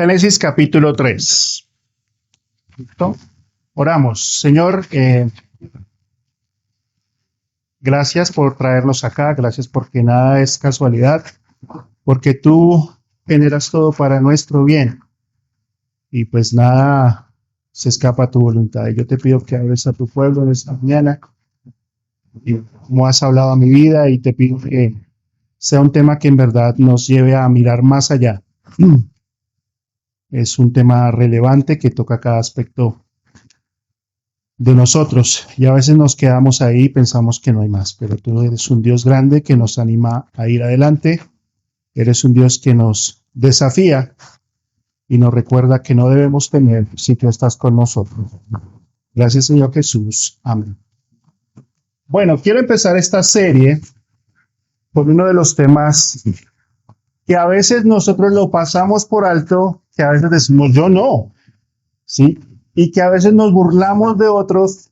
Génesis capítulo 3. ¿Listo? Oramos. Señor, gracias por traernos acá, gracias porque nada es casualidad, porque tú generas todo para nuestro bien y pues nada se escapa a tu voluntad. Y yo te pido que hables a tu pueblo en esta mañana y como has hablado a mi vida, y te pido que sea un tema que en verdad nos lleve a mirar más allá. Es un tema relevante que toca cada aspecto de nosotros y a veces nos quedamos ahí y pensamos que no hay más, pero tú eres un Dios grande que nos anima a ir adelante, eres un Dios que nos desafía y nos recuerda que no debemos temer si tú estás con nosotros. Gracias, Señor Jesús. Amén. Bueno, quiero empezar esta serie con uno de los temas que a veces nosotros lo pasamos por alto, que a veces decimos yo no, ¿sí? Y que a veces nos burlamos de otros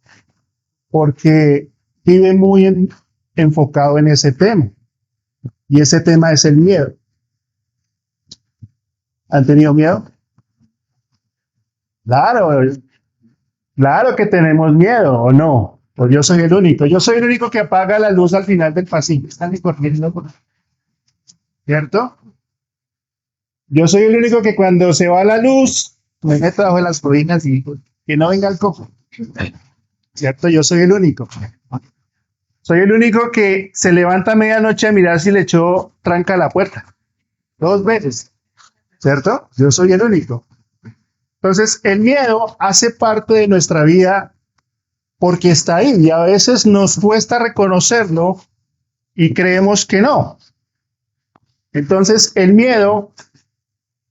porque viven muy enfocado en ese tema. Y ese tema es el miedo. ¿Han tenido miedo? Claro que tenemos miedo, ¿o no? Pues yo soy el único. Yo soy el único que apaga la luz al final del pasillo. Están corriendo, ¿cierto? Yo soy el único que cuando se va la luz, me meto bajo las cobijas y que no venga el coco. ¿Cierto? Yo soy el único. Soy el único que se levanta a medianoche a mirar si le echó tranca a la puerta. 2 veces. ¿Cierto? Yo soy el único. Entonces, el miedo hace parte de nuestra vida porque está ahí y a veces nos cuesta reconocerlo y creemos que no. Entonces, el miedo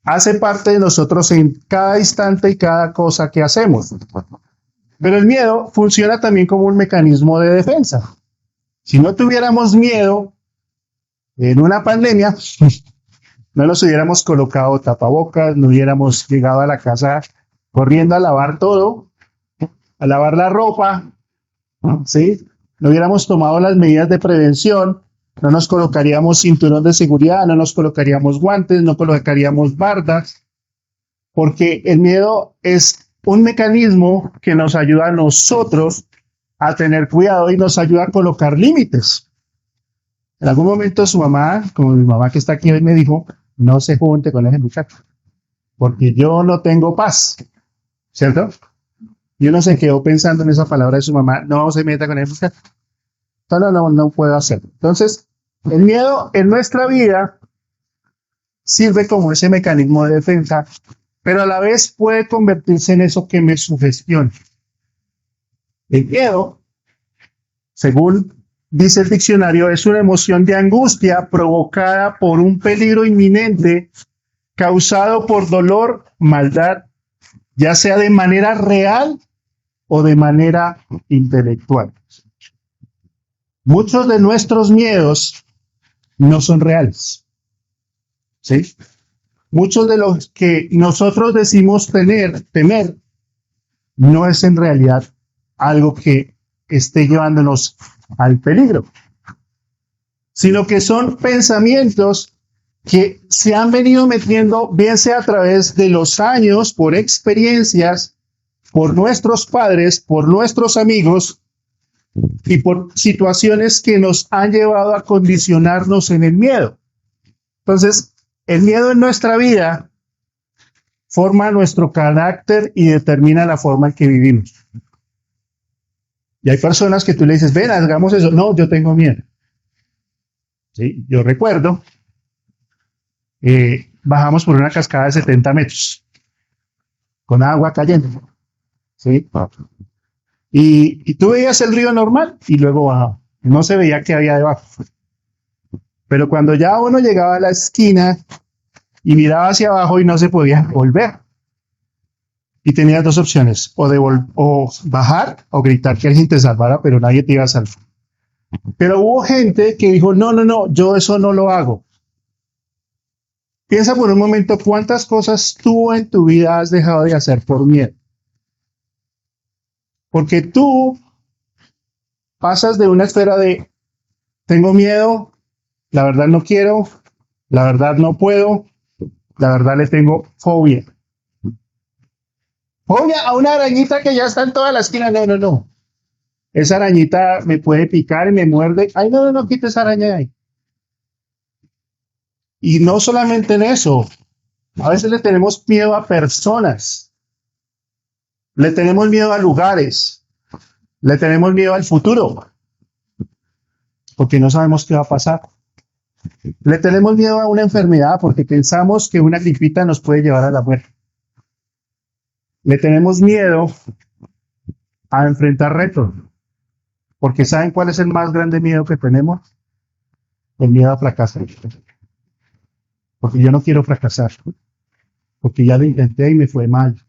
hace parte de nosotros en cada instante y cada cosa que hacemos. Pero el miedo funciona también como un mecanismo de defensa. Si no tuviéramos miedo en una pandemia, no nos hubiéramos colocado tapabocas, no hubiéramos llegado a la casa corriendo a lavar todo, a lavar la ropa, ¿sí? No hubiéramos tomado las medidas de prevención, no nos colocaríamos cinturón de seguridad, no nos colocaríamos guantes, no colocaríamos bardas, porque el miedo es un mecanismo que nos ayuda a nosotros a tener cuidado y nos ayuda a colocar límites. En algún momento su mamá, como mi mamá que está aquí hoy, me dijo, no se junte con ese muchacho, porque yo no tengo paz, ¿cierto? Y uno se quedó pensando en esa palabra de su mamá, no se meta con ese muchacho. No puedo hacerlo. Entonces, el miedo en nuestra vida sirve como ese mecanismo de defensa, pero a la vez puede convertirse en eso que me sugestiona. El miedo, según dice el diccionario, es una emoción de angustia provocada por un peligro inminente causado por dolor, maldad, ya sea de manera real o de manera intelectual. Muchos de nuestros miedos no son reales, ¿sí? Muchos de los que nosotros decimos temer, no es en realidad algo que esté llevándonos al peligro, sino que son pensamientos que se han venido metiendo, bien sea a través de los años, por experiencias, por nuestros padres, por nuestros amigos y por situaciones que nos han llevado a condicionarnos en el miedo. Entonces, el miedo en nuestra vida forma nuestro carácter y determina la forma en que vivimos. Y hay personas que tú le dices, ven, hagamos eso. No, yo tengo miedo. ¿Sí? Yo recuerdo, bajamos por una cascada de 70 metros, con agua cayendo. ¿Sí? Y tú veías el río normal y luego bajaba. No se veía qué había debajo. Pero cuando ya uno llegaba a la esquina y miraba hacia abajo y no se podía volver. Y tenías 2 opciones, o bajar o gritar que alguien te salvara, pero nadie te iba a salvar. Pero hubo gente que dijo, no, yo eso no lo hago. Piensa por un momento cuántas cosas tú en tu vida has dejado de hacer por miedo. Porque tú pasas de una esfera de tengo miedo, la verdad no quiero, la verdad no puedo, La verdad le tengo fobia. Fobia a una arañita que ya está en toda la esquina. No, no, no. Esa arañita me puede picar y me muerde. Ay, no, no, no, quita esa araña de ahí. Y no solamente en eso. A veces le tenemos miedo a personas. Le tenemos miedo a lugares. Le tenemos miedo al futuro. Porque no sabemos qué va a pasar. Le tenemos miedo a una enfermedad porque pensamos que una gripita nos puede llevar a la muerte. Le tenemos miedo a enfrentar retos, porque ¿saben cuál es el más grande miedo que tenemos? El miedo a fracasar. Porque yo no quiero fracasar, porque ya lo intenté y me fue mal.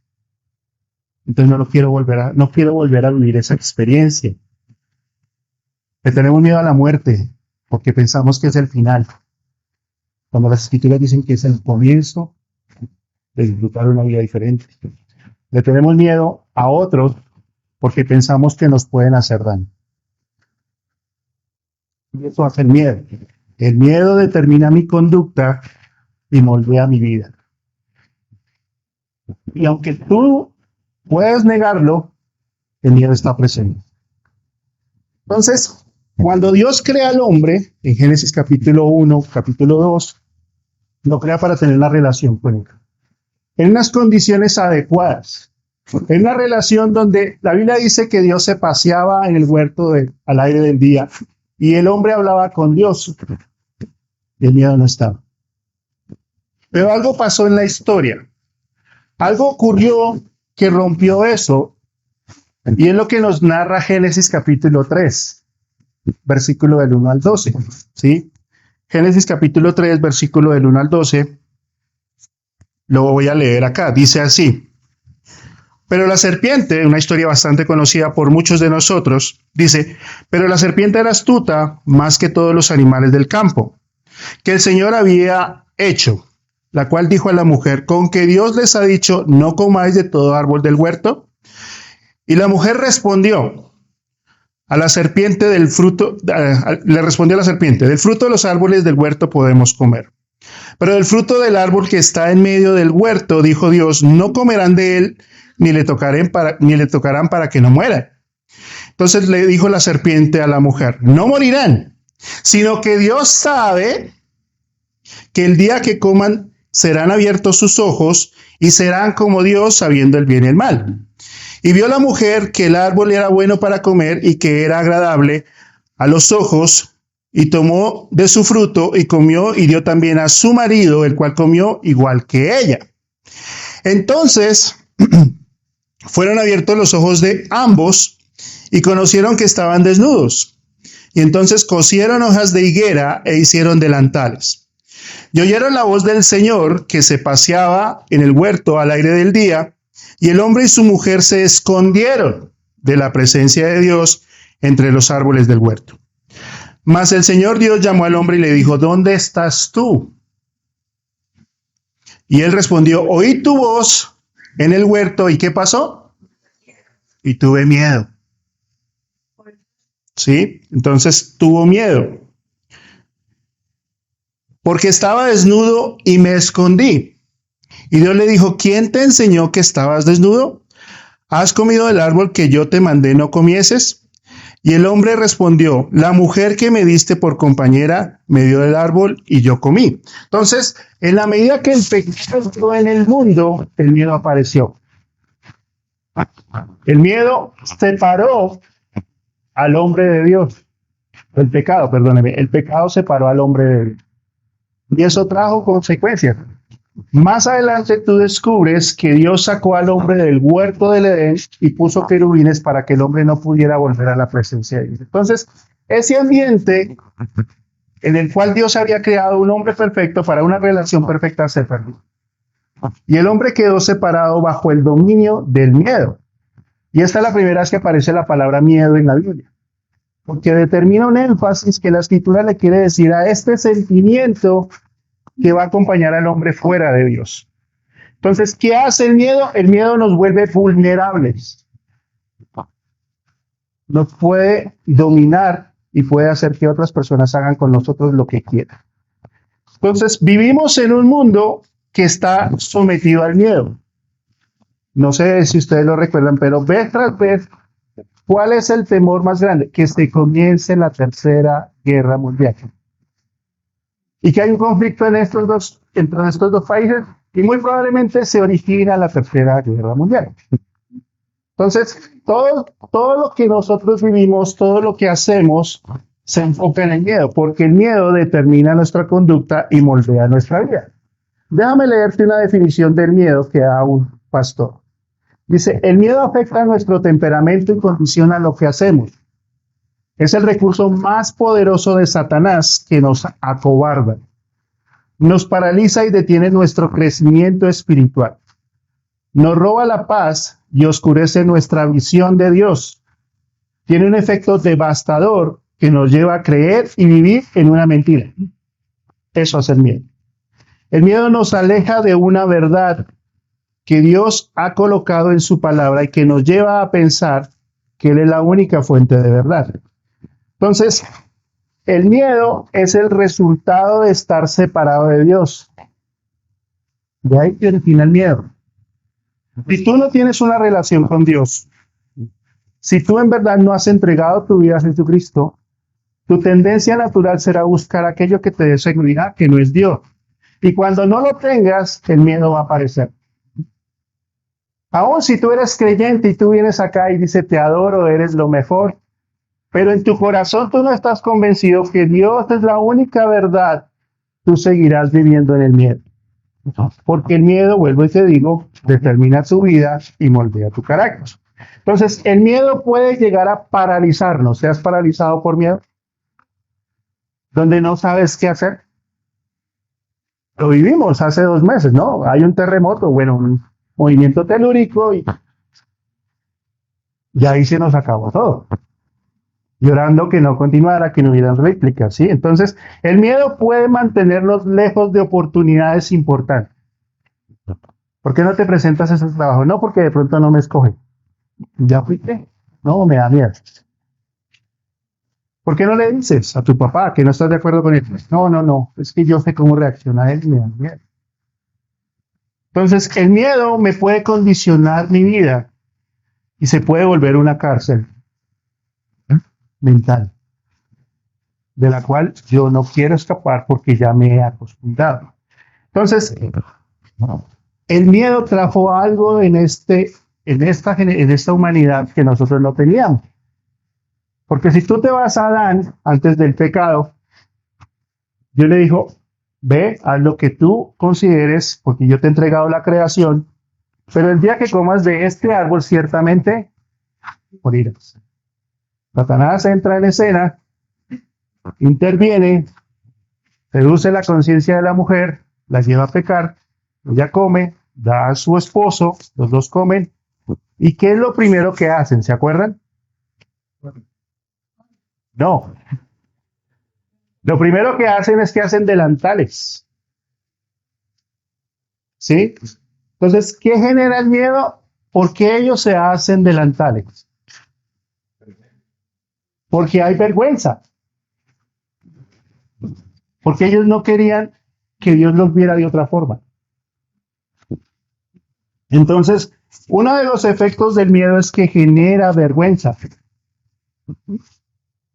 Entonces no quiero volver a vivir esa experiencia. Le tenemos miedo a la muerte, porque pensamos que es el final. Cuando las escrituras dicen que es el comienzo de disfrutar una vida diferente. Le tenemos miedo a otros porque pensamos que nos pueden hacer daño. Y eso hace el miedo. El miedo determina mi conducta y moldea mi vida. Y aunque tú puedes negarlo, el miedo está presente. Entonces, cuando Dios crea al hombre, en Génesis capítulo 1, capítulo 2, lo crea para tener una relación con él. En unas condiciones adecuadas. En una relación donde la Biblia dice que Dios se paseaba en el huerto al aire del día y el hombre hablaba con Dios. Y el miedo no estaba. Pero algo pasó en la historia. Algo ocurrió que rompió eso. Y es lo que nos narra Génesis capítulo 3, versículo del 1 al 12. ¿Sí? Génesis capítulo 3, versículo del 1 al 12. Lo voy a leer acá. Dice así. Pero la serpiente, una historia bastante conocida por muchos de nosotros, dice, pero la serpiente era astuta más que todos los animales del campo, que el Señor había hecho, la cual dijo a la mujer, ¿con que Dios les ha dicho, no comáis de todo árbol del huerto? Y la mujer respondió a la serpiente del fruto, del fruto de los árboles del huerto podemos comer. Pero del fruto del árbol que está en medio del huerto, dijo Dios, no comerán de él, ni le tocarán para que no mueran. Entonces le dijo la serpiente a la mujer, no morirán, sino que Dios sabe que el día que coman serán abiertos sus ojos y serán como Dios sabiendo el bien y el mal. Y vio la mujer que el árbol era bueno para comer y que era agradable a los ojos, y tomó de su fruto y comió y dio también a su marido, el cual comió igual que ella. Entonces fueron abiertos los ojos de ambos y conocieron que estaban desnudos. Y entonces cosieron hojas de higuera e hicieron delantales. Y oyeron la voz del Señor que se paseaba en el huerto al aire del día, y el hombre y su mujer se escondieron de la presencia de Dios entre los árboles del huerto. Mas el Señor Dios llamó al hombre y le dijo, ¿dónde estás tú? Y él respondió, oí tu voz en el huerto, ¿y qué pasó? Y tuve miedo. ¿Sí? Entonces tuvo miedo. Porque estaba desnudo y me escondí. Y Dios le dijo, ¿quién te enseñó que estabas desnudo? ¿Has comido del árbol que yo te mandé no comieses? Y el hombre respondió, la mujer que me diste por compañera me dio del árbol y yo comí. Entonces, en la medida que el pecado entró en el mundo, el miedo apareció. El miedo separó al hombre de Dios. El pecado separó al hombre de Dios. Y eso trajo consecuencias. Más adelante tú descubres que Dios sacó al hombre del huerto del Edén y puso querubines para que el hombre no pudiera volver a la presencia de Dios. Entonces, ese ambiente en el cual Dios había creado un hombre perfecto para una relación perfecta se perdió. Y el hombre quedó separado bajo el dominio del miedo. Y esta es la primera vez que aparece la palabra miedo en la Biblia. Porque determina un énfasis que la escritura le quiere decir a este sentimiento que va a acompañar al hombre fuera de Dios. Entonces, ¿qué hace el miedo? El miedo nos vuelve vulnerables. Nos puede dominar y puede hacer que otras personas hagan con nosotros lo que quieran. Entonces, vivimos en un mundo que está sometido al miedo. No sé si ustedes lo recuerdan, pero vez tras vez, ¿cuál es el temor más grande? Que se comience la Tercera Guerra Mundial. Y que hay un conflicto entre estos dos países y muy probablemente se origina la Tercera Guerra Mundial. Entonces, todo lo que nosotros vivimos, todo lo que hacemos, se enfoca en el miedo, porque el miedo determina nuestra conducta y moldea nuestra vida. Déjame leerte una definición del miedo que da un pastor. Dice, el miedo afecta a nuestro temperamento y condiciona lo que hacemos. Es el recurso más poderoso de Satanás que nos acobarda. Nos paraliza y detiene nuestro crecimiento espiritual. Nos roba la paz y oscurece nuestra visión de Dios. Tiene un efecto devastador que nos lleva a creer y vivir en una mentira. Eso es el miedo. El miedo nos aleja de una verdad que Dios ha colocado en su palabra y que nos lleva a pensar que Él es la única fuente de verdad. Entonces, el miedo es el resultado de estar separado de Dios. De ahí que origina el miedo. Si tú no tienes una relación con Dios, si tú en verdad no has entregado tu vida a Jesucristo, tu tendencia natural será buscar aquello que te dé seguridad, que no es Dios. Y cuando no lo tengas, el miedo va a aparecer. Aún si tú eres creyente y tú vienes acá y dices, te adoro, eres lo mejor, pero en tu corazón tú no estás convencido que Dios es la única verdad, tú seguirás viviendo en el miedo. Porque el miedo, vuelvo y te digo, determina tu vida y moldea tu carácter. Entonces, el miedo puede llegar a paralizarnos. ¿Seas paralizado por miedo? Donde no sabes qué hacer. Lo vivimos hace 2 meses, ¿no? Hay un terremoto, bueno, un movimiento telúrico y ahí se nos acabó todo. Llorando que no continuara, que no hubieran réplicas, ¿sí? Entonces, el miedo puede mantenernos lejos de oportunidades importantes. ¿Por qué no te presentas a ese trabajo? No, porque de pronto no me escogen. ¿Ya fuiste? No, me da miedo. ¿Por qué no le dices a tu papá que no estás de acuerdo con él? No, es que yo sé cómo reacciona él y me da miedo. Entonces, el miedo me puede condicionar mi vida y se puede volver una cárcel mental, de la cual yo no quiero escapar porque ya me he acostumbrado. Entonces, el miedo trajo algo en esta humanidad que nosotros no teníamos. Porque si tú te vas a Adán antes del pecado, Dios le dijo, ve, haz lo que tú consideres, porque yo te he entregado la creación, pero el día que comas de este árbol, ciertamente morirás. Satanás entra en escena, interviene, seduce la conciencia de la mujer, la lleva a pecar, ella come, da a su esposo, los dos comen, ¿y qué es lo primero que hacen? ¿Se acuerdan? No. Lo primero que hacen es que hacen delantales. ¿Sí? Entonces, ¿qué genera el miedo? ¿Por qué ellos se hacen delantales? Porque hay vergüenza. Porque ellos no querían que Dios los viera de otra forma. Entonces, uno de los efectos del miedo es que genera vergüenza.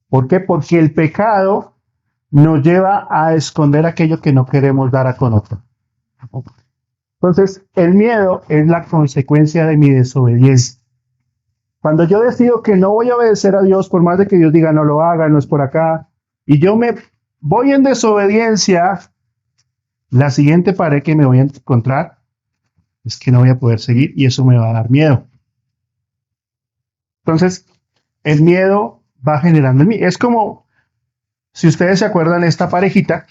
¿Por qué? Porque el pecado nos lleva a esconder aquello que no queremos dar a conocer. Entonces, el miedo es la consecuencia de mi desobediencia. Cuando yo decido que no voy a obedecer a Dios, por más de que Dios diga no lo haga, no es por acá, y yo me voy en desobediencia, la siguiente pared que me voy a encontrar es que no voy a poder seguir y eso me va a dar miedo. Entonces, el miedo va generando en mí. Es como, si ustedes se acuerdan, esta parejita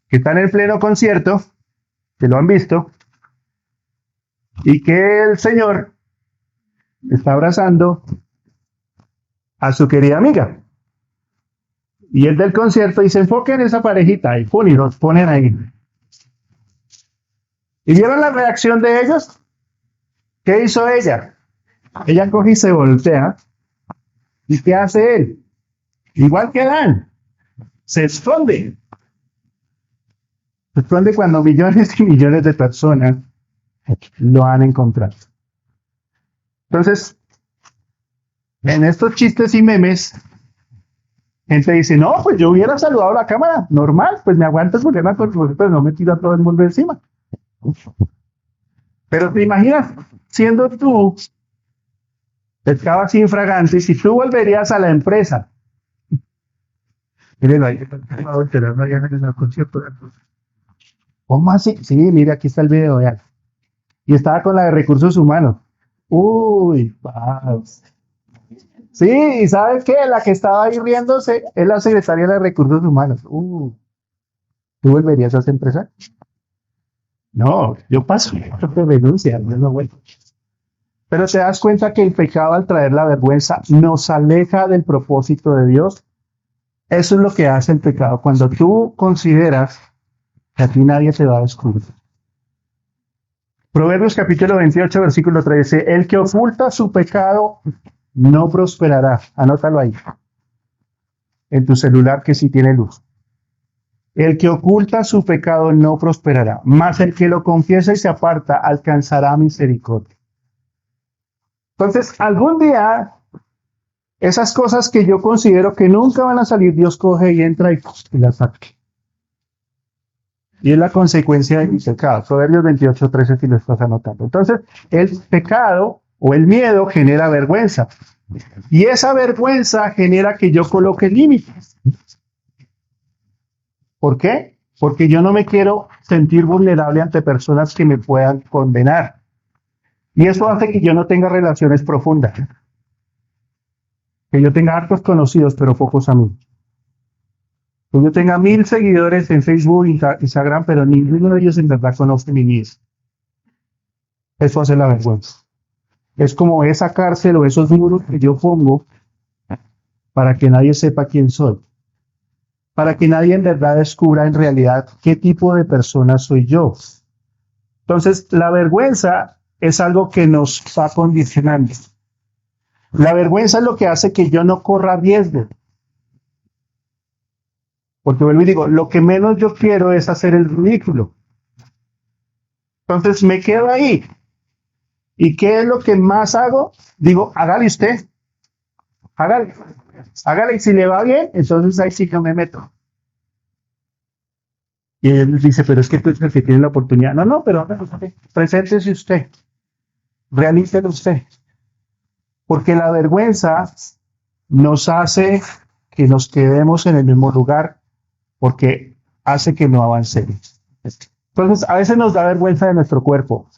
que está en el pleno concierto, que lo han visto, y que el señor está abrazando a su querida amiga. Y el del concierto dice, enfoquen esa parejita y los ponen ahí. ¿Y vieron la reacción de ellos? ¿Qué hizo ella? Ella coge y se voltea. ¿Y qué hace él? Igual que Dan. Se esconde. Responde cuando millones y millones de personas lo han encontrado. Entonces, en estos chistes y memes, gente dice, no, pues yo hubiera saludado a la cámara, normal, pues me aguanto el problema con vosotros, pero no me tiro a todo el mundo encima. Pero te imaginas, siendo tú, estabas infragante, si tú volverías a la empresa, mire, ¿cómo así? Sí, mire, aquí está el video, vean. Y estaba con la de recursos humanos. Uy, paz. Sí, y ¿sabes qué? La que estaba ahí riéndose es la secretaria de recursos humanos. ¿Tú volverías a esa empresa? No, yo paso, yo te denuncia, yo no vuelvo. Pero te das cuenta que el pecado al traer la vergüenza nos aleja del propósito de Dios. Eso es lo que hace el pecado. Cuando tú consideras que a ti nadie te va a descubrir. Proverbios capítulo 28, versículo 13. El que oculta su pecado no prosperará. Anótalo ahí. En tu celular que sí tiene luz. El que oculta su pecado no prosperará, mas el que lo confiesa y se aparta alcanzará misericordia. Entonces, algún día, esas cosas que yo considero que nunca van a salir, Dios coge y entra y las saca. Y es la consecuencia de mi pecado. Proverbios 28, 13, si lo estás anotando. Entonces, el pecado o el miedo genera vergüenza. Y esa vergüenza genera que yo coloque límites. ¿Por qué? Porque yo no me quiero sentir vulnerable ante personas que me puedan condenar. Y eso hace que yo no tenga relaciones profundas. Que yo tenga hartos conocidos, pero pocos amigos. Que yo tenga 1000 seguidores en Facebook, Instagram, pero ninguno de ellos en verdad conoce mi vida. Eso hace la vergüenza. Es como esa cárcel o esos muros que yo pongo para que nadie sepa quién soy. Para que nadie en verdad descubra en realidad qué tipo de persona soy yo. Entonces, la vergüenza es algo que nos va condicionando. La vergüenza es lo que hace que yo no corra riesgo. Porque vuelvo y digo, lo que menos yo quiero es hacer el ridículo. Entonces me quedo ahí. ¿Y qué es lo que más hago? Digo, hágale usted. Hágale. Hágale y si le va bien, entonces ahí sí que me meto. Y él dice, pero es que tú eres el que tiene la oportunidad. No, no, pero preséntese usted. Realícelo usted. Porque la vergüenza nos hace que nos quedemos en el mismo lugar porque hace que no avancemos. Entonces, a veces nos da vergüenza de nuestro cuerpo.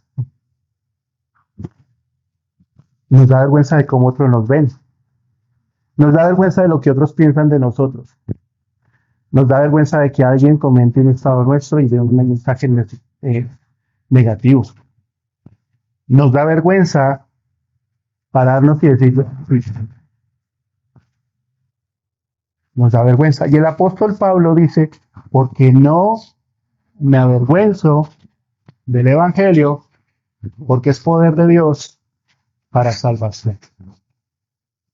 Nos da vergüenza de cómo otros nos ven. Nos da vergüenza de lo que otros piensan de nosotros. Nos da vergüenza de que alguien comente un estado nuestro y dé un mensaje negativo. Nos da vergüenza pararnos y decir, nos da vergüenza. Y el apóstol Pablo dice, porque no me avergüenzo del evangelio, porque es poder de Dios para salvación.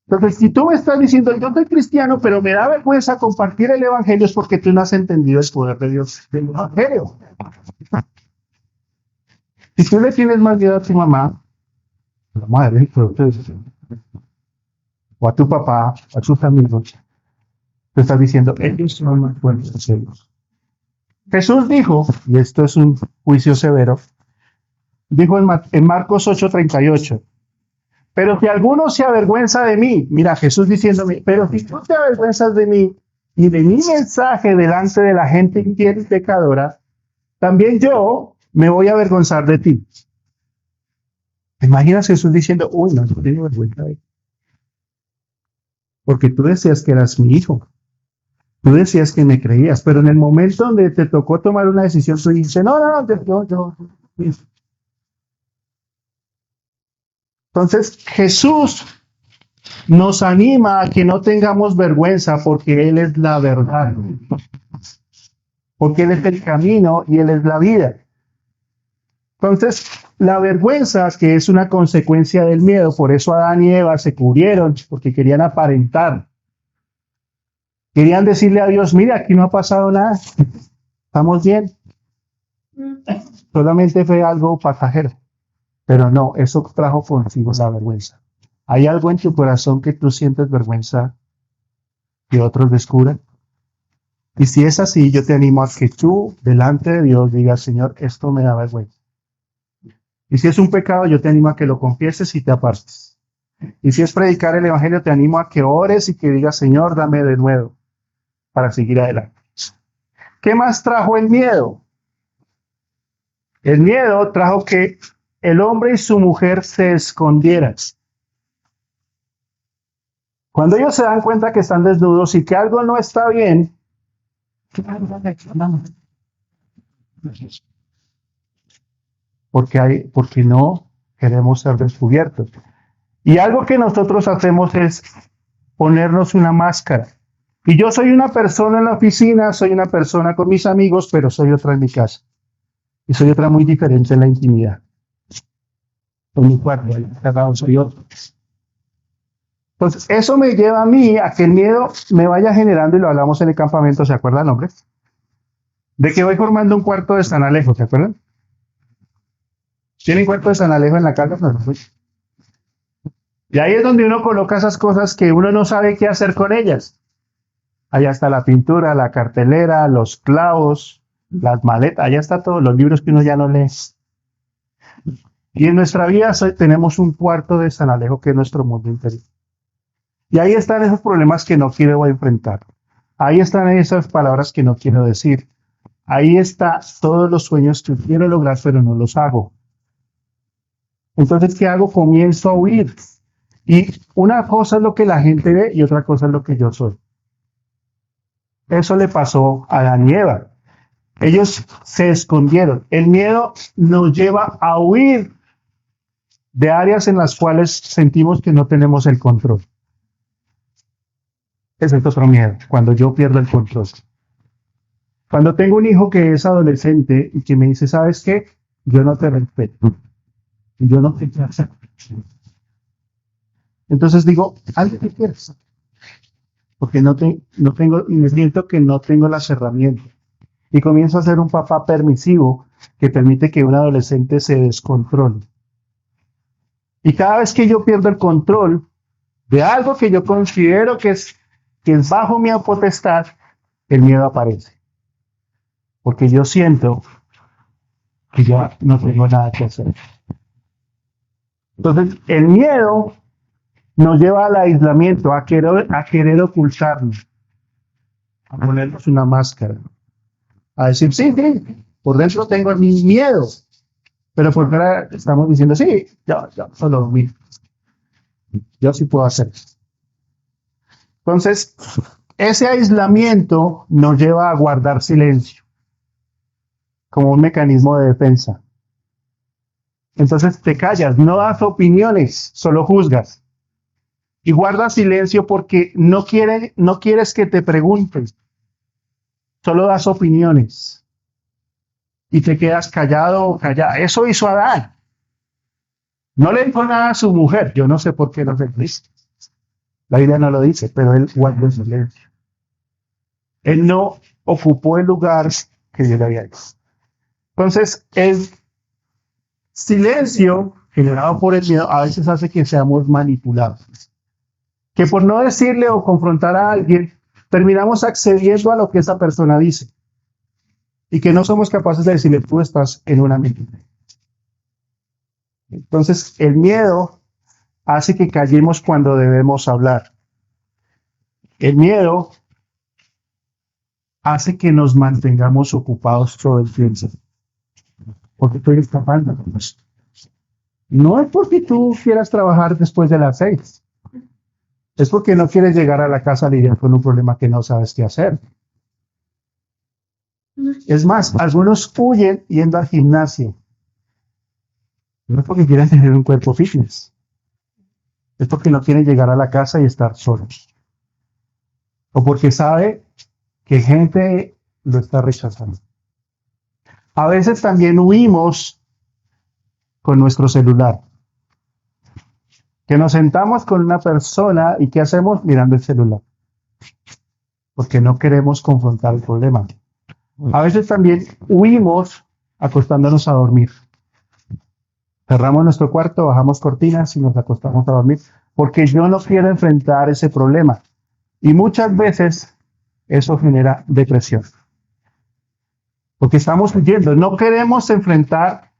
Entonces, si tú me estás diciendo, yo soy cristiano, pero me da vergüenza compartir el evangelio, es porque tú no has entendido el poder de Dios del evangelio. Si tú le tienes más miedo a tu mamá, a la madre, o a tu papá, a tus amigos, te estás diciendo, ellos son más fuertes que ellos. Jesús dijo, y esto es un juicio severo, dijo en Marcos 8:38, pero si alguno se avergüenza de mí, mira Jesús diciéndome, pero si tú te avergüenzas de mí y de mi mensaje delante de la gente infiel y pecadora, también yo me voy a avergonzar de ti. ¿Te imaginas Jesús diciendo, uy, no tengo vergüenza de ti? Porque tú decías que eras mi hijo. Tú decías que me creías, pero en el momento donde te tocó tomar una decisión, tú dices, no, yo. Entonces, Jesús nos anima a que no tengamos vergüenza porque Él es la verdad. Porque Él es el camino y Él es la vida. Entonces, la vergüenza, que es una consecuencia del miedo, por eso Adán y Eva se cubrieron, porque querían aparentar. Querían decirle a Dios, mira, aquí no ha pasado nada, estamos bien. solamente fue algo pasajero. Pero no, eso trajo consigo la vergüenza. ¿Hay algo en tu corazón que tú sientes vergüenza que otros descubran? Y si es así, yo te animo a que tú, delante de Dios, digas, Señor, esto me da vergüenza. Y si es un pecado, yo te animo a que lo confieses y te apartes. Y si es predicar el Evangelio, te animo a que ores y que digas, Señor, dame de nuevo para seguir adelante. ¿Qué más trajo el miedo? El miedo trajo que el hombre y su mujer se escondieran. Cuando ellos se dan cuenta que están desnudos y que algo no está bien, porque no queremos ser descubiertos. Y algo que nosotros hacemos es ponernos una máscara. Y yo soy una persona en la oficina, soy una persona con mis amigos, pero soy otra en mi casa. Y soy otra muy diferente en la intimidad. Con mi cuerpo, ahí cerrado soy otro. Entonces, eso me lleva a mí a que el miedo me vaya generando, y lo hablamos en el campamento, ¿se acuerdan, hombre? De que voy formando un cuarto de San Alejo, ¿se acuerdan? ¿Tienen cuarto de San Alejo en la casa? No, no. Y ahí es donde uno coloca esas cosas que uno no sabe qué hacer con ellas. Allá está la pintura, la cartelera, los clavos, las maletas, allá está todos los libros que uno ya no lee. Y en nuestra vida tenemos un cuarto de San Alejo que es nuestro mundo interior. Y ahí están esos problemas que no quiero enfrentar. Ahí están esas palabras que no quiero decir. Ahí están todos los sueños que quiero lograr, pero no los hago. Entonces, ¿qué hago? Comienzo a huir. Y una cosa es lo que la gente ve y otra cosa es lo que yo soy. Eso le pasó a Adán y Eva. Ellos se escondieron. El miedo nos lleva a huir de áreas en las cuales sentimos que no tenemos el control. Ese es otro miedo, cuando yo pierdo el control. Cuando tengo un hijo que es adolescente y que me dice, ¿sabes qué? Yo no te respeto. Yo no te quiero hacer. Entonces digo, algo que quieres. Porque no tengo, y me siento que no tengo las herramientas. Y comienzo a ser un papá permisivo que permite que un adolescente se descontrole. Y cada vez que yo pierdo el control de algo que yo considero que es bajo mi potestad, el miedo aparece. Porque yo siento que ya no tengo nada que hacer. Entonces, el miedo nos lleva al aislamiento, a querer ocultarnos, a ponernos una máscara, a decir, sí, por dentro tengo mi miedo, pero por fuera estamos diciendo, sí, yo solo dormir. Yo sí puedo hacer eso. Entonces, ese aislamiento nos lleva a guardar silencio, como un mecanismo de defensa. Entonces te callas, no das opiniones, solo juzgas. Y guardas silencio porque no quieres que te pregunten, solo das opiniones. Y te quedas callado o callada. Eso hizo Adán. No le dijo nada a su mujer. Yo no sé por qué no se dice. La Biblia no lo dice, pero él guardó silencio. Él no ocupó el lugar que Dios le había hecho. Entonces, el silencio generado por el miedo a veces hace que seamos manipulados. Que por no decirle o confrontar a alguien, terminamos accediendo a lo que esa persona dice. Y que no somos capaces de decirle, tú estás en una mentira. Entonces, el miedo hace que callemos cuando debemos hablar. El miedo hace que nos mantengamos ocupados todo el tiempo. Porque estoy escapando. No es porque tú quieras trabajar después de las 6. Es porque no quieres llegar a la casa a lidiar con un problema que no sabes qué hacer. Es más, algunos huyen yendo al gimnasio. No es porque quieran tener un cuerpo fitness. Es porque no quieren llegar a la casa y estar solos. O porque sabe que gente lo está rechazando. A veces también huimos con nuestro celular. Que nos sentamos con una persona y ¿qué hacemos? Mirando el celular. Porque no queremos confrontar el problema. A veces también huimos acostándonos a dormir. Cerramos nuestro cuarto, bajamos cortinas y nos acostamos a dormir, porque yo no quiero enfrentar ese problema. Y muchas veces eso genera depresión. Porque estamos huyendo, no queremos enfrentar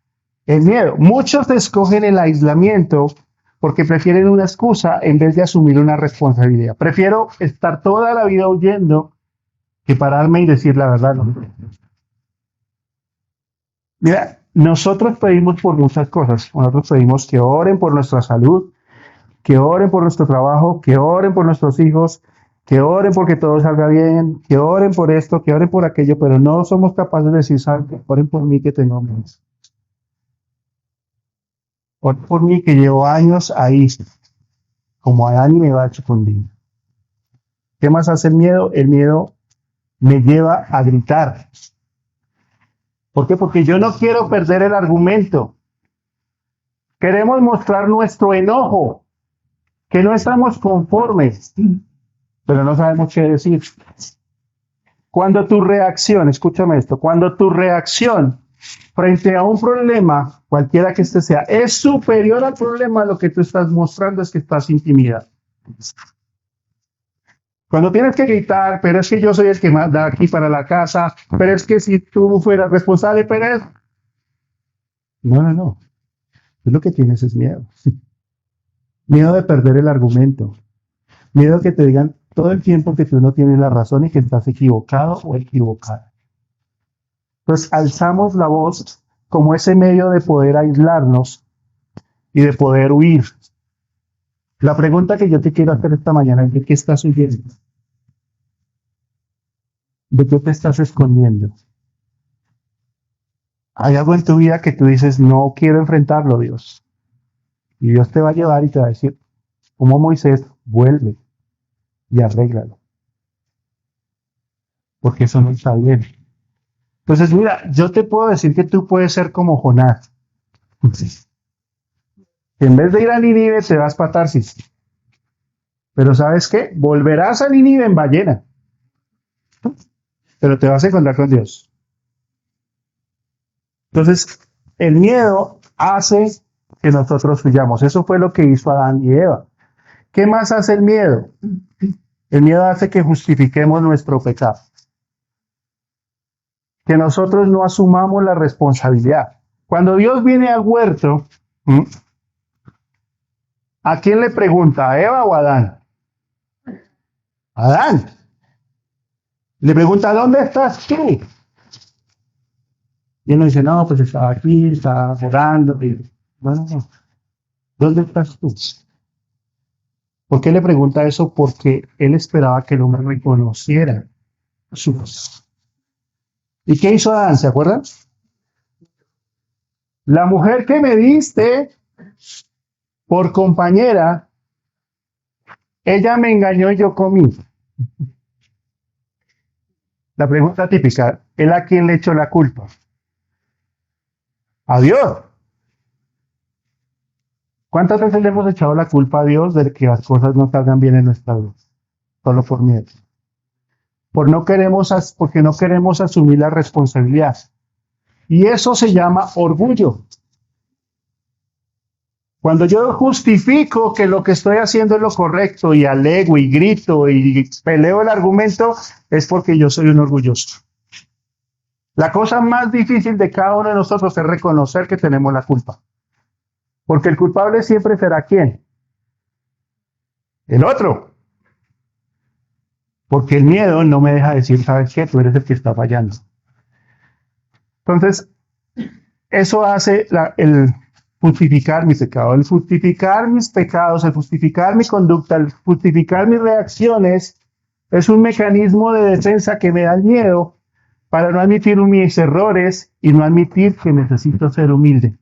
el miedo. Muchos escogen el aislamiento porque prefieren una excusa en vez de asumir una responsabilidad. Prefiero estar toda la vida huyendo que pararme y decir la verdad. No. Mira, nosotros pedimos por muchas cosas. Nosotros pedimos que oren por nuestra salud, que oren por nuestro trabajo, que oren por nuestros hijos, que oren porque todo salga bien, que oren por esto, que oren por aquello, pero no somos capaces de decir, ¿saben qué? Oren por mí que tengo miedo. Oren por mí que llevo años ahí, como Adán y me va confundir. ¿Qué más hace el miedo? El miedo me lleva a gritar. ¿Por qué? Porque yo no quiero perder el argumento. Queremos mostrar nuestro enojo, que no estamos conformes, pero no sabemos qué decir. Cuando tu reacción, escúchame esto, cuando tu reacción frente a un problema, cualquiera que este sea, es superior al problema, lo que tú estás mostrando es que estás intimidado. Cuando tienes que gritar, pero es que yo soy el que manda aquí para la casa, pero es que si tú fueras responsable, pero es... No. Tú lo que tienes es miedo. Miedo de perder el argumento. Miedo que te digan todo el tiempo que tú no tienes la razón y que estás equivocado o equivocada. Entonces alzamos la voz como ese medio de poder aislarnos y de poder huir. La pregunta que yo te quiero hacer esta mañana es: ¿de qué estás huyendo? ¿De qué te estás escondiendo? Hay algo en tu vida que tú dices, no quiero enfrentarlo, Dios. Y Dios te va a llevar y te va a decir, como Moisés, vuelve y arréglalo. Porque eso no está bien. Entonces, mira, yo te puedo decir que tú puedes ser como Jonás. En vez de ir a Nínive, te vas para Tarsis. Pero ¿sabes qué? Volverás a Nínive en ballena. Pero te vas a encontrar con Dios. Entonces, el miedo hace que nosotros huyamos. Eso fue lo que hizo Adán y Eva. ¿Qué más hace el miedo? El miedo hace que justifiquemos nuestro pecado. Que nosotros no asumamos la responsabilidad. Cuando Dios viene al huerto, ¿a quién le pregunta? ¿A Eva o a Adán? Adán. Le pregunta, ¿dónde estás tú? Y él nos dice, no, pues estaba aquí, estaba orando. Bueno, no. ¿Dónde estás tú? ¿Por qué le pregunta eso? Porque él esperaba que el hombre reconociera su voz. ¿Y qué hizo Adán? ¿Se acuerdan? La mujer que me diste por compañera, ella me engañó y yo comí. La pregunta típica, ¿él a quién le echó la culpa? A Dios. ¿Cuántas veces le hemos echado la culpa a Dios de que las cosas no salgan bien en nuestra vida? Solo por miedo. Porque no queremos asumir la responsabilidad. Y eso se llama orgullo. Cuando yo justifico que lo que estoy haciendo es lo correcto y alego y grito y peleo el argumento, es porque yo soy un orgulloso. La cosa más difícil de cada uno de nosotros es reconocer que tenemos la culpa. Porque el culpable siempre será ¿quién? El otro. Porque el miedo no me deja decir, ¿sabes qué? Tú eres el que está fallando. Entonces, eso hace el justificar mi pecado, el justificar mis pecados, el justificar mi conducta, el justificar mis reacciones, es un mecanismo de defensa que me da el miedo para no admitir mis errores y no admitir que necesito ser humilde.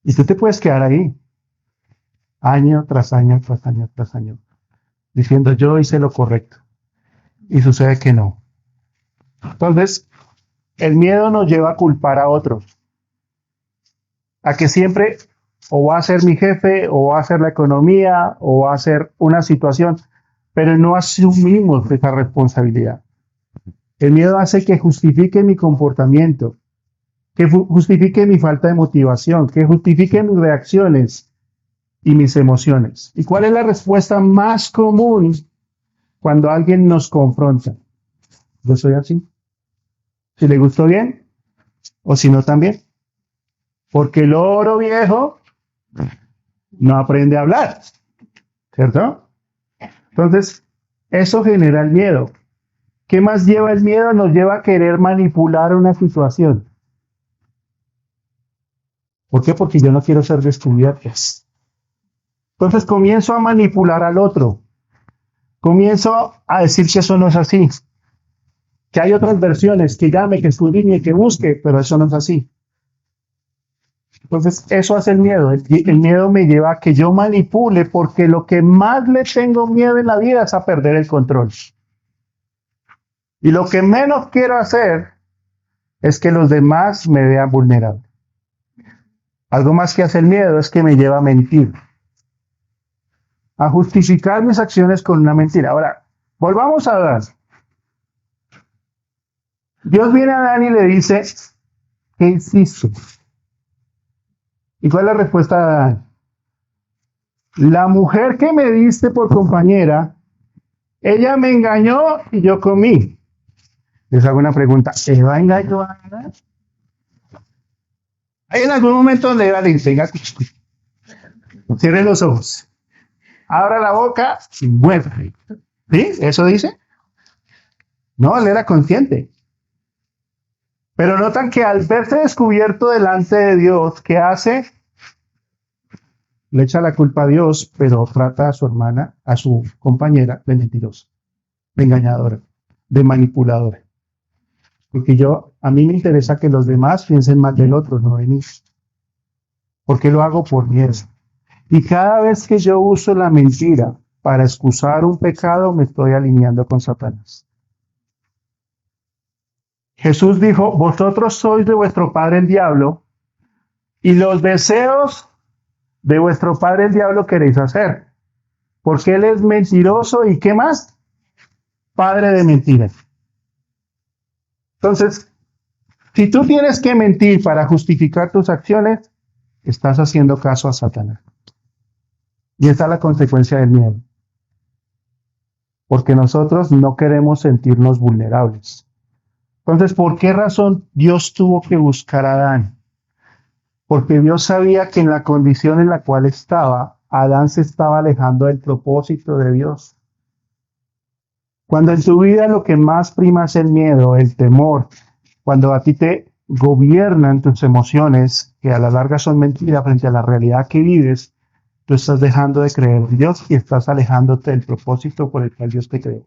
Y tú te puedes quedar ahí, año tras año, tras año, tras año, diciendo yo hice lo correcto. Y sucede que no. Entonces, el miedo nos lleva a culpar a otros. A que siempre o va a ser mi jefe, o va a ser la economía, o va a ser una situación, pero no asumimos esa responsabilidad. El miedo hace que justifique mi comportamiento. que justifique mi falta de motivación, que justifique mis reacciones y mis emociones. ¿Y cuál es la respuesta más común cuando alguien nos confronta? Yo soy así. Si le gustó bien o si no también. Porque el loro viejo no aprende a hablar, ¿cierto? Entonces, eso genera el miedo. ¿Qué más lleva el miedo? Nos lleva a querer manipular una situación. ¿Por qué? Porque yo no quiero ser descubierto. Entonces comienzo a manipular al otro. Comienzo a decir que eso no es así. Que hay otras versiones, que llame, que escudriñe, que busque, pero eso no es así. Entonces, eso hace el miedo. El miedo me lleva a que yo manipule, porque lo que más le tengo miedo en la vida es a perder el control. Y lo que menos quiero hacer es que los demás me vean vulnerable. Algo más que hace el miedo es que me lleva a mentir, a justificar mis acciones con una mentira. Ahora, volvamos a Adán. Dios viene a Adán y le dice, ¿qué hiciste? ¿Y cuál es la respuesta de Adán? La mujer que me diste por compañera, ella me engañó y yo comí. Les hago una pregunta. ¿Eva engañó a Adán? Hay en algún momento donde Eva le dice, venga, cierre los ojos, abra la boca y muerda. ¿Sí? ¿Eso dice? No, él era consciente. Pero notan que al verse descubierto delante de Dios, ¿qué hace? Le echa la culpa a Dios, pero trata a su hermana, a su compañera, de mentirosa, de engañadora, de manipuladora. Porque a mí me interesa que los demás piensen mal del otro, no de mí. Porque lo hago por miedo. Y cada vez que yo uso la mentira para excusar un pecado, me estoy alineando con Satanás. Jesús dijo, vosotros sois de vuestro padre el diablo, y los deseos de vuestro padre el diablo queréis hacer. Porque él es mentiroso y ¿qué más? Padre de mentiras. Entonces, si tú tienes que mentir para justificar tus acciones, estás haciendo caso a Satanás. Y esa es la consecuencia del miedo. Porque nosotros no queremos sentirnos vulnerables. Entonces, ¿por qué razón Dios tuvo que buscar a Adán? Porque Dios sabía que en la condición en la cual estaba, Adán se estaba alejando del propósito de Dios. Cuando en tu vida lo que más prima es el miedo, el temor, cuando a ti te gobiernan tus emociones, que a la larga son mentiras frente a la realidad que vives, tú estás dejando de creer en Dios y estás alejándote del propósito por el cual Dios te creó.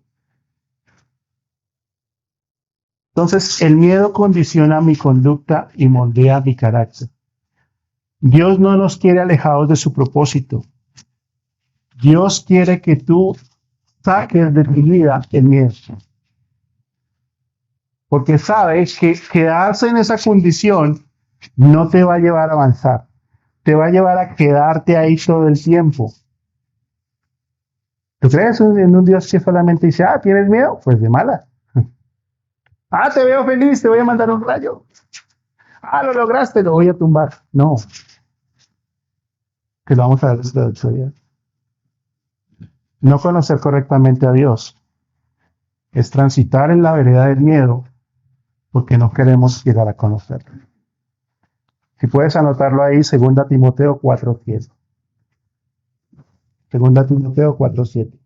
Entonces, el miedo condiciona mi conducta y moldea mi carácter. Dios no nos quiere alejados de su propósito. Dios quiere que tú saques de tu vida el miedo. Porque sabes que quedarse en esa condición no te va a llevar a avanzar. Te va a llevar a quedarte ahí todo el tiempo. ¿Tú crees en un Dios que solamente dice, ¿tienes miedo? Pues de mala. Te veo feliz, te voy a mandar un rayo. Lo lograste, lo voy a tumbar. No. Que lo vamos a ver desde la historia. No conocer correctamente a Dios es transitar en la vereda del miedo porque no queremos llegar a conocerlo. Si puedes anotarlo ahí, 2 Timoteo 4:7. 2 Timoteo 4:7.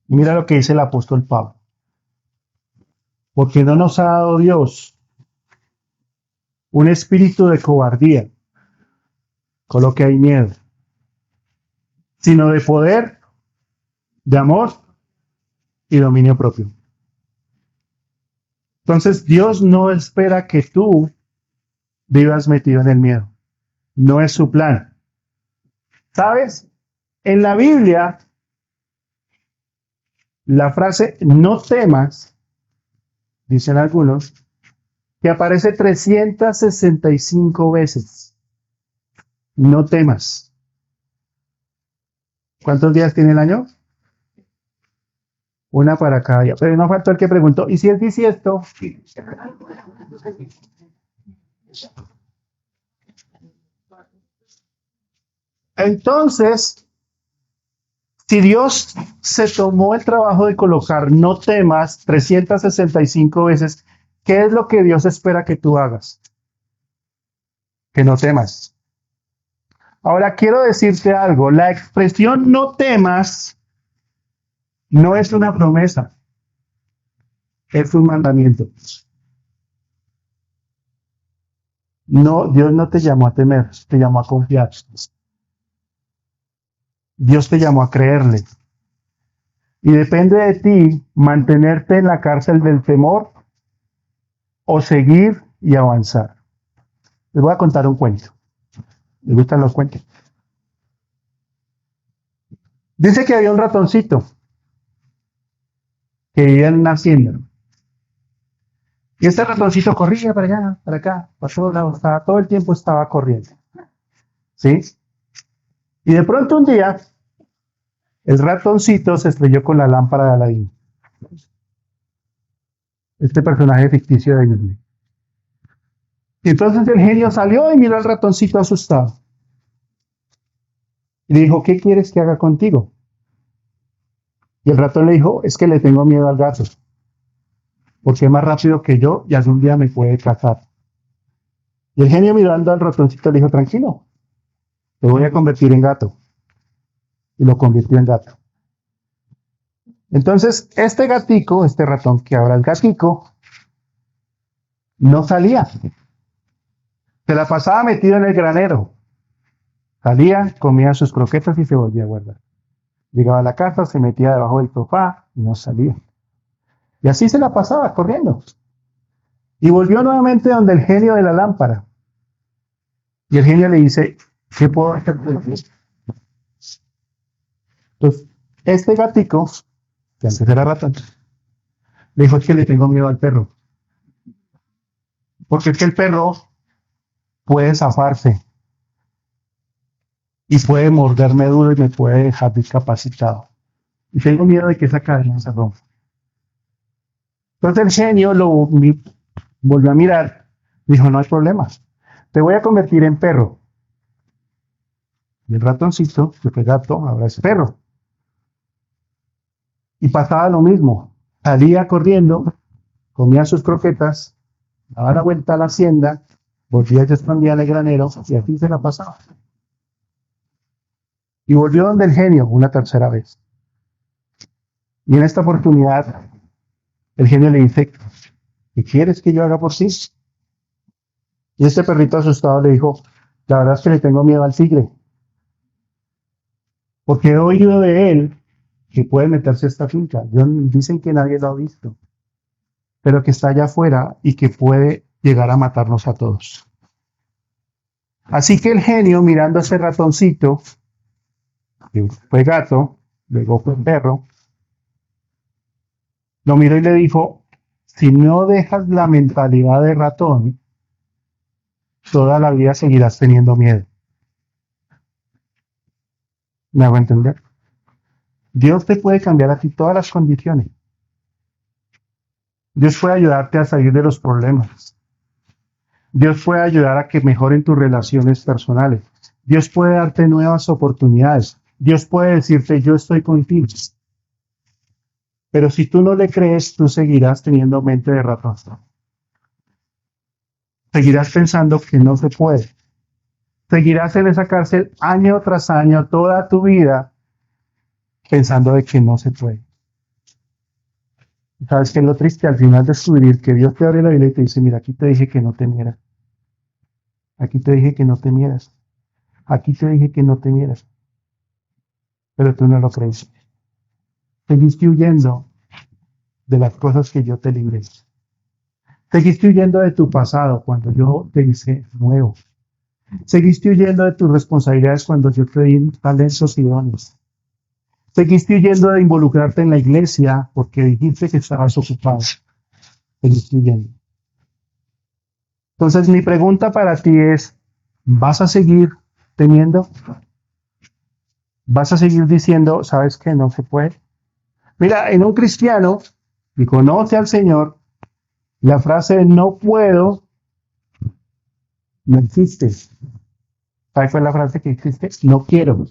Mira lo que dice el apóstol Pablo. Porque no nos ha dado Dios un espíritu de cobardía, con lo que hay miedo, sino de poder, de amor y dominio propio. Entonces, Dios no espera que tú vivas metido en el miedo. No es su plan. ¿Sabes? En la Biblia, la frase no temas, dicen algunos, que aparece 365 veces. No temas. ¿Cuántos días tiene el año? Una para cada día. Pero no faltó el que preguntó, ¿y si es bisiesto? Entonces, si Dios se tomó el trabajo de colocar no temas 365 veces, ¿qué es lo que Dios espera que tú hagas? Que no temas. Ahora quiero decirte algo, la expresión no temas no es una promesa, es un mandamiento. No, Dios no te llamó a temer, te llamó a confiar. Dios te llamó a creerle. Y depende de ti mantenerte en la cárcel del temor o seguir y avanzar. Les voy a contar un cuento. ¿Les gustan los cuentos? Dice que había un ratoncito que vivía en una hacienda. Y este ratoncito corría para allá, para acá, para todos lados, todo el tiempo estaba corriendo. ¿Sí? Y de pronto un día, el ratoncito se estrelló con la lámpara de Aladín. Este personaje ficticio de Disney. Y entonces el genio salió y miró al ratoncito asustado. Y le dijo, ¿qué quieres que haga contigo? Y el ratón le dijo, es que le tengo miedo al gato, porque es más rápido que yo y algún día me puede cazar. Y el genio mirando al ratoncito le dijo, tranquilo, te voy a convertir en gato. Y lo convirtió en gato. Entonces, este gatico, este ratón que ahora es gatico, no salía. Se la pasaba metido en el granero. Salía, comía sus croquetas y se volvía a guardar. Llegaba a la casa, se metía debajo del sofá y no salía. Y así se la pasaba corriendo. Y volvió nuevamente donde el genio de la lámpara. Y el genio le dice, ¿qué puedo hacer por ti? Entonces, este gatico, que antes era ratón, le dijo, es que le tengo miedo al perro. Porque es que el perro puede zafarse y puede morderme duro y me puede dejar discapacitado. Y tengo miedo de que esa cadena se rompa. Entonces el genio volvió a mirar, dijo, no hay problema, te voy a convertir en perro. Y el ratoncito, que fue gato, ahora es perro. Y pasaba lo mismo, salía corriendo, comía sus croquetas, daba la vuelta a la hacienda, volvía y se escondía en el granero, y así se la pasaba. Y volvió donde el genio una tercera vez. Y en esta oportunidad, el genio le dice, ¿qué quieres que yo haga por ti? Y este perrito asustado le dijo, la verdad es que le tengo miedo al tigre. Porque he oído de él que puede meterse a esta finca. Dicen que nadie lo ha visto, pero que está allá afuera y que puede llegar a matarnos a todos. Así que el genio, mirando a ese ratoncito, que fue gato, luego fue perro, lo miró y le dijo, si no dejas la mentalidad de ratón, toda la vida seguirás teniendo miedo. ¿Me hago entender? Dios te puede cambiar a ti todas las condiciones. Dios puede ayudarte a salir de los problemas. Dios puede ayudar a que mejoren tus relaciones personales. Dios puede darte nuevas oportunidades. Dios puede decirte, yo estoy contigo. Pero si tú no le crees, tú seguirás teniendo mente de ratón. Seguirás pensando que no se puede. Seguirás en esa cárcel año tras año, toda tu vida, pensando de que no se puede. ¿Sabes qué es lo triste? Al final descubrir que Dios te abre la Biblia y te dice, mira, aquí te dije que no temieras. Aquí te dije que no temieras. Aquí te dije que no temieras. Pero tú no lo crees. Seguiste huyendo de las cosas que yo te libré. Seguiste huyendo de tu pasado cuando yo te hice nuevo. Seguiste huyendo de tus responsabilidades cuando yo te di talentos y dones. Seguiste huyendo de involucrarte en la iglesia porque dijiste que estabas ocupado. Seguiste huyendo. Entonces mi pregunta para ti es, ¿vas a seguir temiendo? ¿Vas a seguir diciendo, sabes que no se puede? Mira, en un cristiano que conoce al Señor, la frase no puedo no existe. ¿Sabes cuál es la frase que existe? No quiero.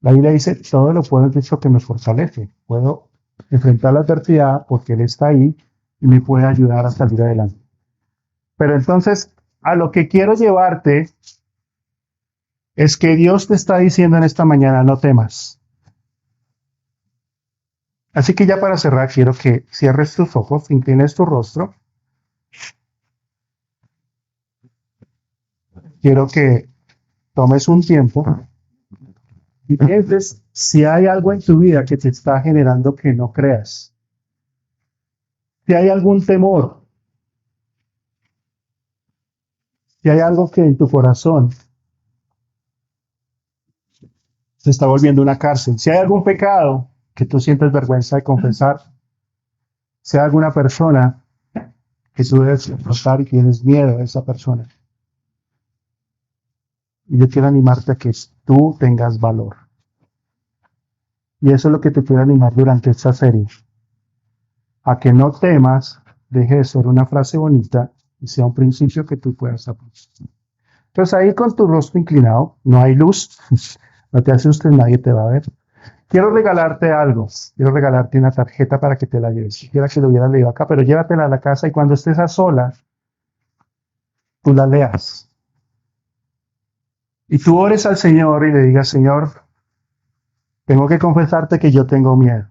La Biblia dice, todo lo puedo en Cristo que me fortalece. Puedo enfrentar la adversidad porque Él está ahí y me puede ayudar a salir adelante. Pero entonces, a lo que quiero llevarte es que Dios te está diciendo en esta mañana, no temas. Así que ya para cerrar, quiero que cierres tus ojos, inclines tu rostro. Quiero que tomes un tiempo y pienses si hay algo en tu vida que te está generando que no creas. Si hay algún temor, si hay algo que en tu corazón se está volviendo una cárcel, si hay algún pecado que tú sientes vergüenza de confesar, si hay alguna persona que tú debes afrontar y tienes miedo de esa persona. Y yo quiero animarte a que tú tengas valor. Y eso es lo que te quiero animar durante esta serie. A que no temas, deje de ser una frase bonita y sea un principio que tú puedas aplicar. Entonces ahí con tu rostro inclinado, no hay luz, no te asustes, nadie te va a ver. Quiero regalarte algo, quiero regalarte una tarjeta para que te la lleves. Quisiera que lo hubieras leído acá, pero llévatela a la casa y cuando estés a solas, tú la leas. Y tú ores al Señor y le digas, Señor, tengo que confesarte que yo tengo miedo.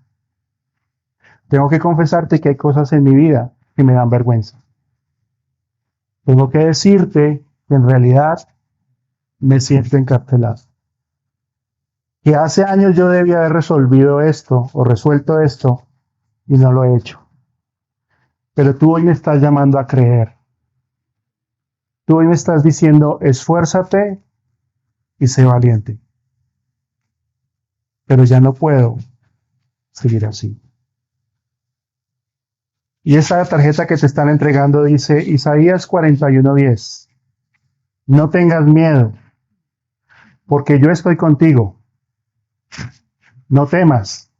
Tengo que confesarte que hay cosas en mi vida que me dan vergüenza. Tengo que decirte que en realidad me siento encarcelado. Que hace años yo debía haber resolvido esto o resuelto esto y no lo he hecho. Pero tú hoy me estás llamando a creer. Tú hoy me estás diciendo, esfuérzate y sé valiente. Pero ya no puedo seguir así. Y esa tarjeta que te están entregando dice Isaías 41:10. No tengas miedo, porque yo estoy contigo. No temas,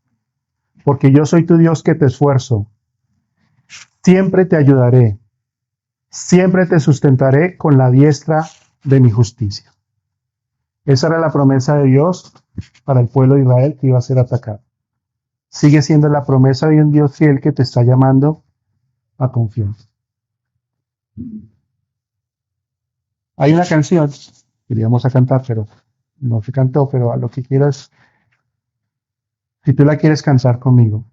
porque yo soy tu Dios que te esfuerzo. Siempre te ayudaré. Siempre te sustentaré con la diestra de mi justicia. Esa era la promesa de Dios para el pueblo de Israel que iba a ser atacado. Sigue siendo la promesa de un Dios fiel que te está llamando a confiar. Hay una canción que íbamos a cantar, pero no se cantó, pero a lo que quieras, si tú la quieres cantar conmigo.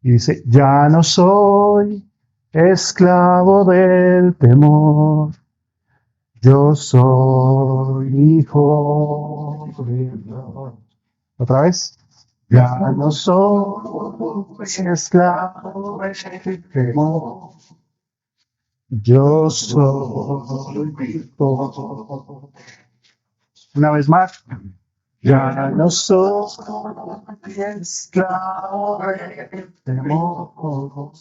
Y dice, ya no soy esclavo del temor, yo soy hijo de Dios. ¿Otra vez? Ya no soy esclavo del temor, yo soy hijo. Una vez más. Ya no soy esclavo del temor,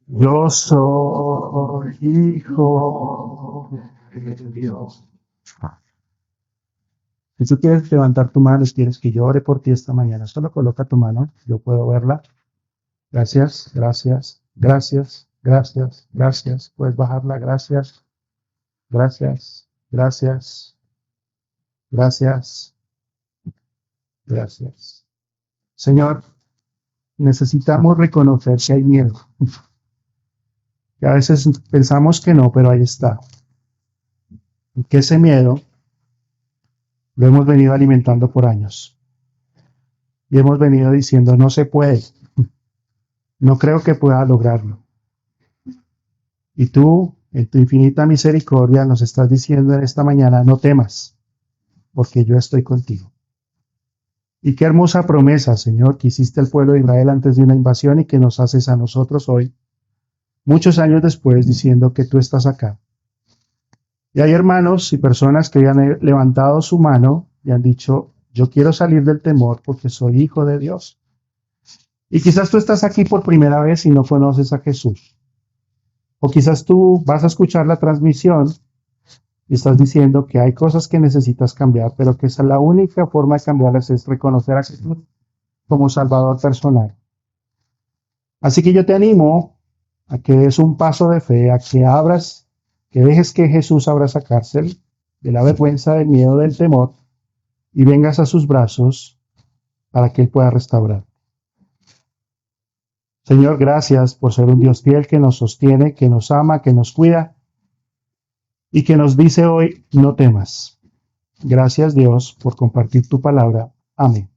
yo soy hijo de Dios. Si tú quieres levantar tu mano y quieres que yo ore por ti esta mañana, solo coloca tu mano, yo puedo verla. Gracias, gracias, gracias, gracias, gracias. Puedes bajarla, gracias, gracias, gracias, gracias, gracias. Señor, necesitamos reconocer que hay miedo. Que a veces pensamos que no, pero ahí está. Y que ese miedo lo hemos venido alimentando por años. Y hemos venido diciendo, no se puede. No creo que pueda lograrlo. Y tú, en tu infinita misericordia, nos estás diciendo en esta mañana, no temas, porque yo estoy contigo. Y qué hermosa promesa, Señor, que hiciste al pueblo de Israel antes de una invasión y que nos haces a nosotros hoy, muchos años después, diciendo que tú estás acá. Y hay hermanos y personas que han levantado su mano y han dicho, yo quiero salir del temor porque soy hijo de Dios. Y quizás tú estás aquí por primera vez y no conoces a Jesús. O quizás tú vas a escuchar la transmisión Y estás diciendo que hay cosas que necesitas cambiar, pero que esa es la única forma de cambiarlas es reconocer a Jesús como Salvador personal. Así que yo te animo a que des un paso de fe, a que abras, que dejes que Jesús abra esa cárcel de la vergüenza, del miedo, del temor, y vengas a sus brazos para que Él pueda restaurar. Señor, gracias por ser un Dios fiel que nos sostiene, que nos ama, que nos cuida y que nos dice hoy, no temas. Gracias, Dios, por compartir tu palabra. Amén.